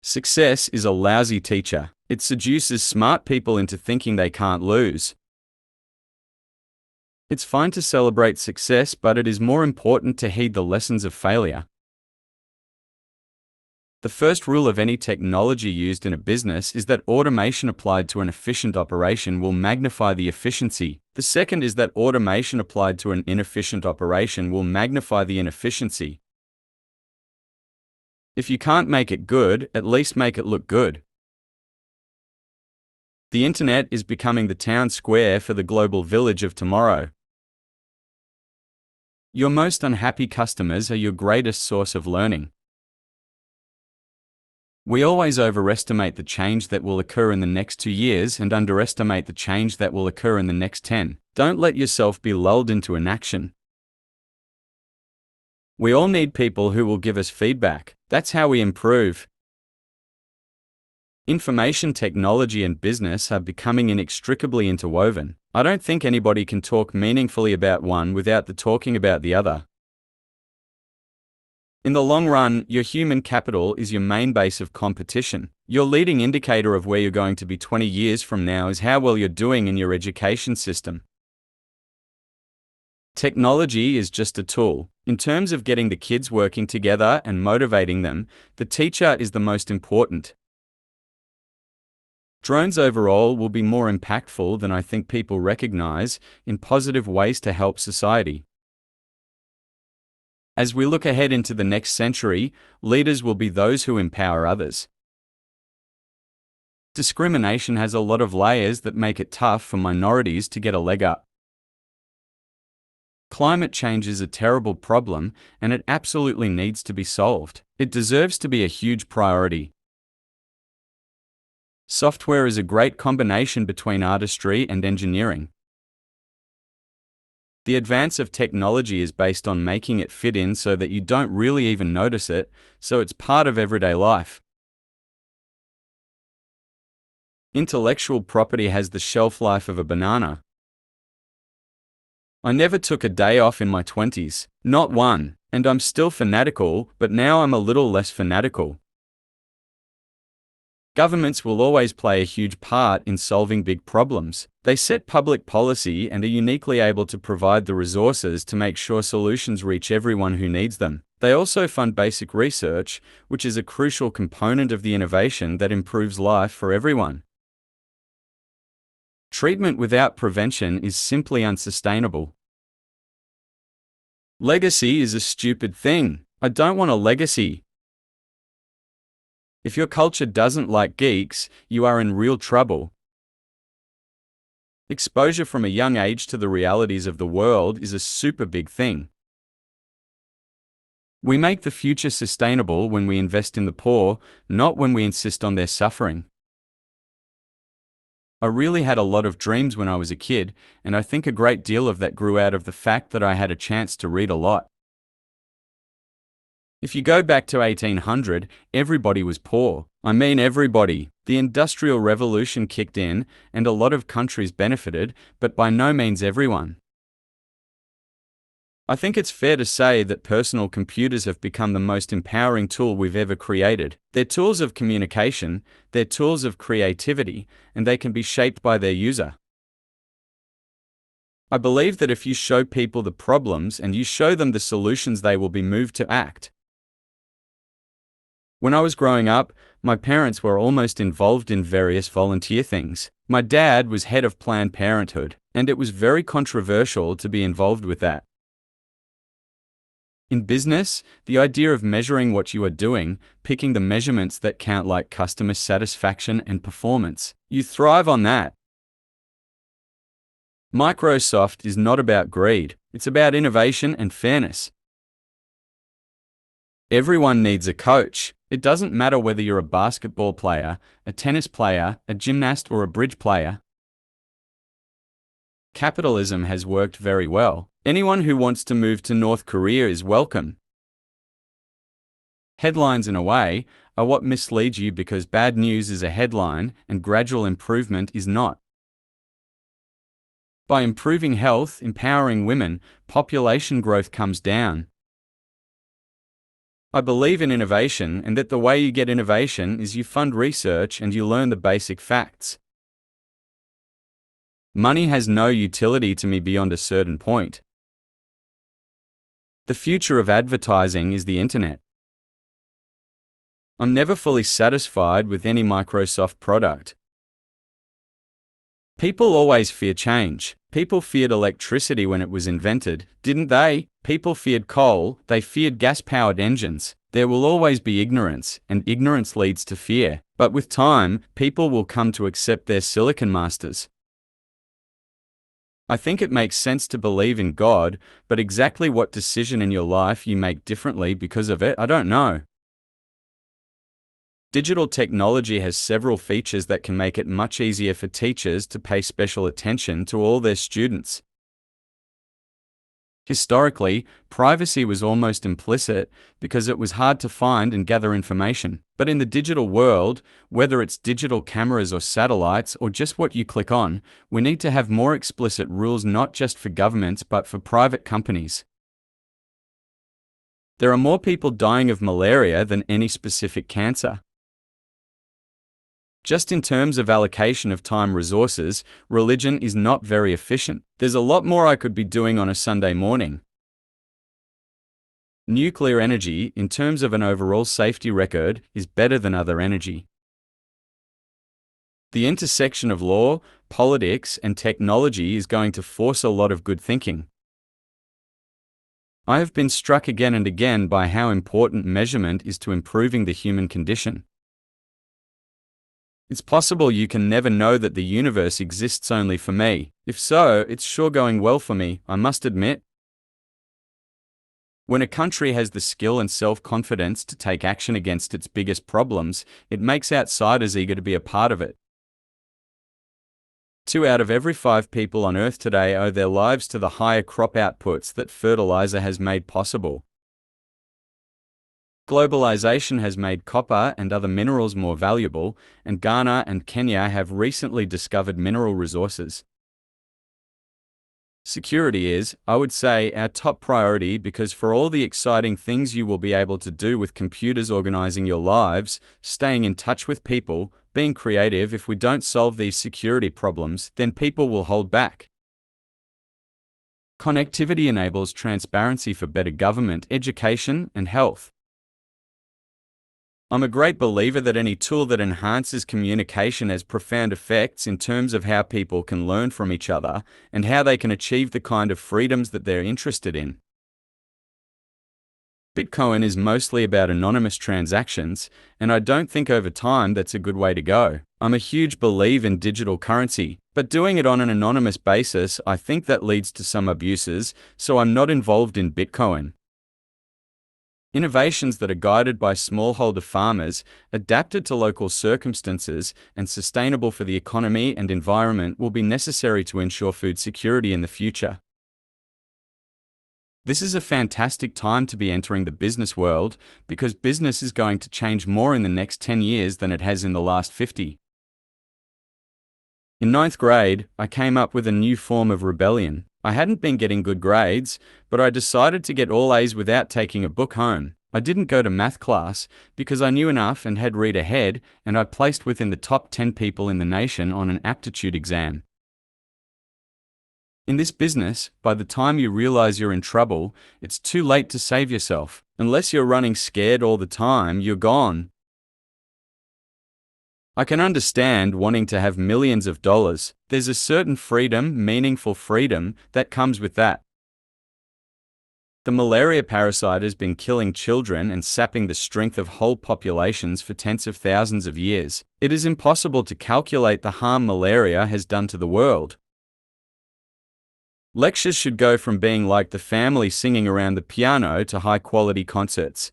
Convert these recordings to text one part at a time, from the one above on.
Success is a lousy teacher. It seduces smart people into thinking they can't lose. It's fine to celebrate success, but it is more important to heed the lessons of failure. The first rule of any technology used in a business is that automation applied to an efficient operation will magnify the efficiency. The second is that automation applied to an inefficient operation will magnify the inefficiency. If you can't make it good, at least make it look good. The internet is becoming the town square for the global village of tomorrow. Your most unhappy customers are your greatest source of learning. We always overestimate the change that will occur in the next 2 years and underestimate the change that will occur in the next 10. Don't let yourself be lulled into inaction. We all need people who will give us feedback. That's how we improve. Information technology and business are becoming inextricably interwoven. I don't think anybody can talk meaningfully about one without talking about the other. In the long run, your human capital is your main base of competition. Your leading indicator of where you're going to be 20 years from now is how well you're doing in your education system. Technology is just a tool. In terms of getting the kids working together and motivating them, the teacher is the most important. Drones overall will be more impactful than I think people recognize in positive ways to help society. As we look ahead into the next century, leaders will be those who empower others. Discrimination has a lot of layers that make it tough for minorities to get a leg up. Climate change is a terrible problem, and it absolutely needs to be solved. It deserves to be a huge priority. Software is a great combination between artistry and engineering. The advance of technology is based on making it fit in so that you don't really even notice it, so it's part of everyday life. Intellectual property has the shelf life of a banana. I never took a day off in my 20s, not one, and I'm still fanatical, but now I'm a little less fanatical. Governments will always play a huge part in solving big problems. They set public policy and are uniquely able to provide the resources to make sure solutions reach everyone who needs them. They also fund basic research, which is a crucial component of the innovation that improves life for everyone. Treatment without prevention is simply unsustainable. Legacy is a stupid thing. I don't want a legacy. If your culture doesn't like geeks, you are in real trouble. Exposure from a young age to the realities of the world is a super big thing. We make the future sustainable when we invest in the poor, not when we insist on their suffering. I really had a lot of dreams when I was a kid, and I think a great deal of that grew out of the fact that I had a chance to read a lot. If you go back to 1800, everybody was poor. I mean everybody. The Industrial Revolution kicked in, and a lot of countries benefited, but by no means everyone. I think it's fair to say that personal computers have become the most empowering tool we've ever created. They're tools of communication, they're tools of creativity, and they can be shaped by their user. I believe that if you show people the problems and you show them the solutions, they will be moved to act. When I was growing up, my parents were almost involved in various volunteer things. My dad was head of Planned Parenthood, and it was very controversial to be involved with that. In business, the idea of measuring what you are doing, picking the measurements that count like customer satisfaction and performance, you thrive on that. Microsoft is not about greed, it's about innovation and fairness. Everyone needs a coach. It doesn't matter whether you're a basketball player, a tennis player, a gymnast, or a bridge player. Capitalism has worked very well. Anyone who wants to move to North Korea is welcome. Headlines, in a way, are what mislead you because bad news is a headline and gradual improvement is not. By improving health, empowering women, population growth comes down. I believe in innovation and that the way you get innovation is you fund research and you learn the basic facts. Money has no utility to me beyond a certain point. The future of advertising is the internet. I'm never fully satisfied with any Microsoft product. People always fear change. People feared electricity when it was invented, didn't they? People feared coal, they feared gas-powered engines. There will always be ignorance, and ignorance leads to fear. But with time, people will come to accept their silicon masters. I think it makes sense to believe in God, but exactly what decision in your life you make differently because of it, I don't know. Digital technology has several features that can make it much easier for teachers to pay special attention to all their students. Historically, privacy was almost implicit because it was hard to find and gather information. But in the digital world, whether it's digital cameras or satellites or just what you click on, we need to have more explicit rules not just for governments but for private companies. There are more people dying of malaria than any specific cancer. Just in terms of allocation of time resources, religion is not very efficient. There's a lot more I could be doing on a Sunday morning. Nuclear energy, in terms of an overall safety record, is better than other energy. The intersection of law, politics, and technology is going to force a lot of good thinking. I have been struck again and again by how important measurement is to improving the human condition. It's possible you can never know that the universe exists only for me. If so, it's sure going well for me, I must admit. When a country has the skill and self-confidence to take action against its biggest problems, it makes outsiders eager to be a part of it. 2 out of every 5 people on Earth today owe their lives to the higher crop outputs that fertilizer has made possible. Globalization has made copper and other minerals more valuable, and Ghana and Kenya have recently discovered mineral resources. Security is, I would say, our top priority because for all the exciting things you will be able to do with computers organizing your lives, staying in touch with people, being creative, if we don't solve these security problems, then people will hold back. Connectivity enables transparency for better government, education, and health. I'm a great believer that any tool that enhances communication has profound effects in terms of how people can learn from each other and how they can achieve the kind of freedoms that they're interested in. Bitcoin is mostly about anonymous transactions, and I don't think over time that's a good way to go. I'm a huge believer in digital currency, but doing it on an anonymous basis, I think that leads to some abuses, so I'm not involved in Bitcoin. Innovations that are guided by smallholder farmers, adapted to local circumstances, and sustainable for the economy and environment will be necessary to ensure food security in the future. This is a fantastic time to be entering the business world because business is going to change more in the next 10 years than it has in the last 50. In 9th grade, I came up with a new form of rebellion. I hadn't been getting good grades, but I decided to get all A's without taking a book home. I didn't go to math class because I knew enough and had read ahead, and I placed within the top 10 people in the nation on an aptitude exam. In this business, by the time you realize you're in trouble, it's too late to save yourself. Unless you're running scared all the time, you're gone. I can understand wanting to have millions of dollars. There's a certain freedom, meaningful freedom, that comes with that. The malaria parasite has been killing children and sapping the strength of whole populations for tens of thousands of years. It is impossible to calculate the harm malaria has done to the world. Lectures should go from being like the family singing around the piano to high-quality concerts.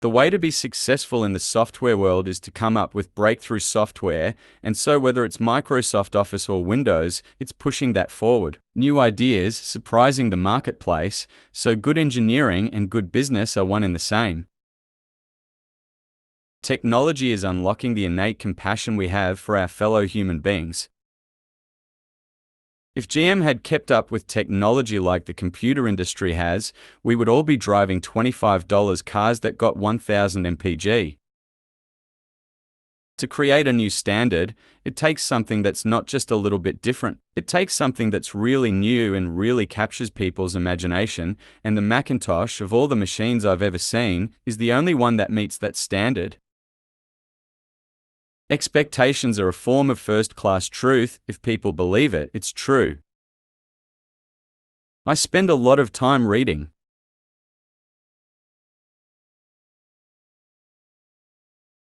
The way to be successful in the software world is to come up with breakthrough software, and so whether it's Microsoft Office or Windows, it's pushing that forward. New ideas, surprising the marketplace, so good engineering and good business are one and the same. Technology is unlocking the innate compassion we have for our fellow human beings. If GM had kept up with technology like the computer industry has, we would all be driving $25 cars that got 1000 mpg. To create a new standard, it takes something that's not just a little bit different. It takes something that's really new and really captures people's imagination, and the Macintosh, of all the machines I've ever seen, is the only one that meets that standard. Expectations are a form of first-class truth. If people believe it, it's true. I spend a lot of time reading.